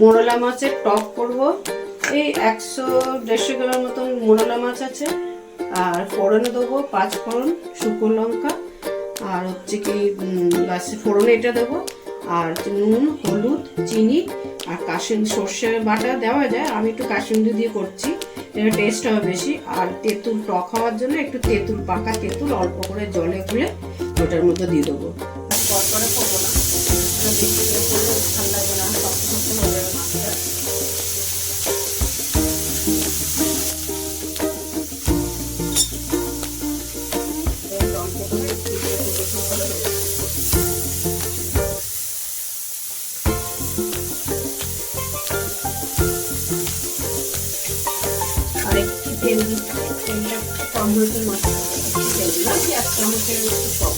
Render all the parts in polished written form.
মোরলা মাছের টক করব। এই 100-150 গ্রাম মতন মোরলা মাছ আছে। আর ফোড়নে দেবো 5 ফোড়ন, শুকনো লঙ্কা, আর হচ্ছে কি বাস ফোড়নে এটা দেবো। আর নুন, হলুদ, চিনি আর কাসুন্দি সর্ষে বাটা দেওয়া যায়, আমি একটু কাসুন্দি দিয়ে করছি, এটা টেস্ট হবে বেশি। আর তেঁতুল টক হওয়ার জন্য একটু তেঁতুল, পাকা তেঁতুল অল্প করে জলে গুলে ওটার মধ্যে দিয়ে দেবো। কড়কড়ে করবো না, বেশি ঠান্ডা লাগবে না, শক্ত শক্ত হয়ে যাবে মাছটা। আর একটু তেল দিচ্ছি, তেলটা কম হয়েছে মাছটা, তেল দিলাম 1 চামচের একটু কম।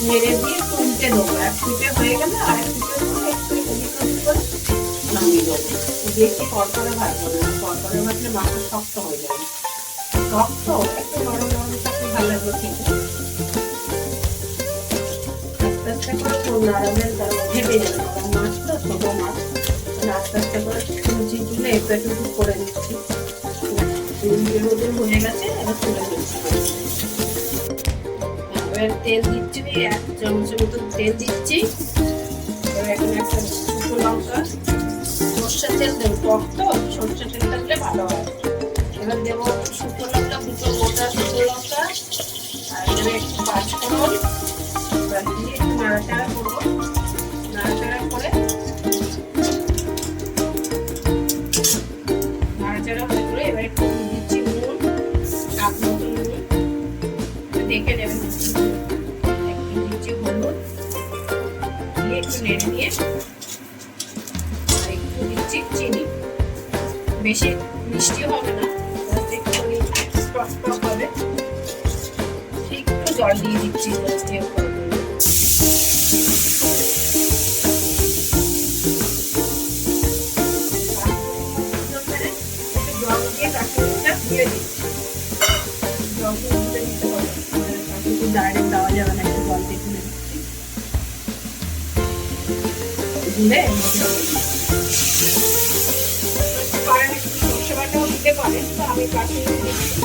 মেরে দিয়ে তুলতে দেবো, 1 ফুটে হয়ে গেলে আর 1 ফুটে করে একটু নামিয়ে দেবো। বেশি কড়কড়ে ভাজবো না, কড়কড়ে ভাজলে মাছটা শক্ত হয়ে যাবে। শক্ত একটু নরম নরম থাকলে ভালো লাগবে খেতে। আস্তে আস্তে করে নাড়াবেন, তারপর ভেবে যাবে, কারণ মাছ তো ছোটো মাছ, আস্তে আস্তে করে কুচি তুলে একটু একটু করে দিচ্ছি। হয়ে গেছে, এবার তুলে দিচ্ছি। এবার তেল দিচ্ছি, 1 চামচের মতন তেল দিচ্ছি। এবার এখানে একটা শুকনো লঙ্কা, সর্ষের তেল দেবো, টক তো সর্ষের তেলটা দিলে ভালো হয়। এবার দেবো শুকনো লঙ্কা, 2টো গোটা শুকনো লঙ্কা, আর এখানে একটু 5 ফোড়ন। এবার দিয়ে একটু নাড়াচাড়া করবো, নাড়াচাড়া করে এবার একটু দিচ্ছি নুন, 1 মতন নুন, দেখে নেবেন। একটু দিচ্ছি হলুদ, দিয়ে একটু নেড়ে নিয়ে একটু দিচ্ছি চিনি। বেশি মিষ্টি হবে না, একটু টক টক হবে। একটু জল দিয়ে দিচ্ছি, জল দিয়ে কাঁচুরিটা দিয়ে দিচ্ছি। জল দিতে দিতে হবে, কাঁচুরি ডাইরেক্ট দেওয়া যাবে না, একটু জল দিয়ে তুলে দিচ্ছি। দিলে পারেন একটু সর্ষে বাটাও দিতে পারেন, তো আমি কাঁচুরি দিচ্ছি।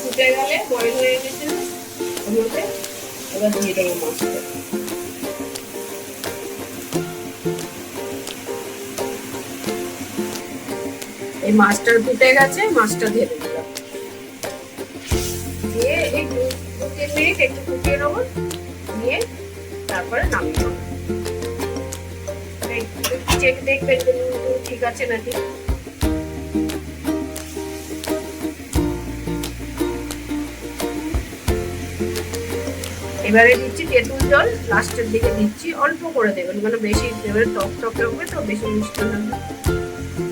ফুটে গেলে বয়েল হয়ে গেছে ওর মধ্যে, এবার দিয়ে দেবো মাছটা। এই মাছটা ফুটে গেছে, মাছটা ঢেলে দিলাম, দিয়ে এই 2-3 মিনিট একটু ফুটিয়ে নেবো, দিয়ে তারপরে নামিয়ে নেবো। চেক দেখবেন ঠিক আছে নাকি। এবারে দিচ্ছি তেঁতুল জল, লাস্টের দিকে দিচ্ছি, অল্প করে দেবেন, মানে বেশি এবারে টক টক লাগবে তো, বেশি মিষ্টি লাগবে।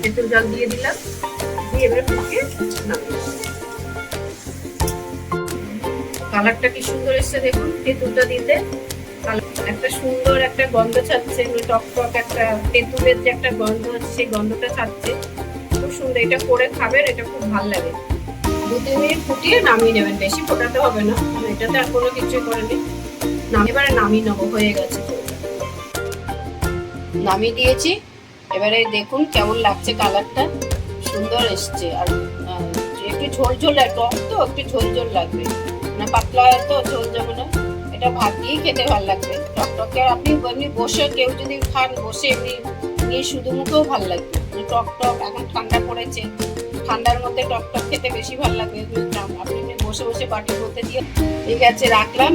তেঁতুল জল দিয়ে দিলাম, দিয়ে এবারে ফুটিয়ে নামিয়ে। কালারটা কি সুন্দর এসছে দেখুন, তেঁতুলটা দিতে একটা সুন্দর একটা গন্ধ ছাড়ছে, টক টক একটা তেঁতুলের যে একটা গন্ধ আছে, সেই গন্ধটা ছাড়ছে, খুব সুন্দর। এটা করে খাবেন, এটা খুব ভালো লাগে। 2-3 মিনিট ফুটিয়ে নামিয়ে নেবেন, বেশি ফোটাতে হবে না, এটাতে আর কোনো কিছুই করেনি। এবারে নামিয়ে নেবো, হয়ে গেছে, নামিয়ে দিয়েছি। এবারে দেখুন কেমন লাগছে, কালারটা সুন্দর এসছে। আর একটু ঝোল ঝোল, টক তো একটু ঝোল ঝোল লাগবে, না পাতলা তো ঝোল যাবে না। এটা ভাত দিয়ে খেতে ভালো লাগবে টকটকে। আর আপনি এমনি বসে কেউ যদি খান, বসে এমনি নিয়ে শুধু মুখেও ভালো লাগবে। টক টক এখন ঠান্ডা পড়েছে, ঠান্ডার মধ্যে টক টক খেতে বেশি ভালো লাগবে। আপনি বসে বসে বাটির মধ্যে দিয়ে। ঠিক আছে, রাখলাম।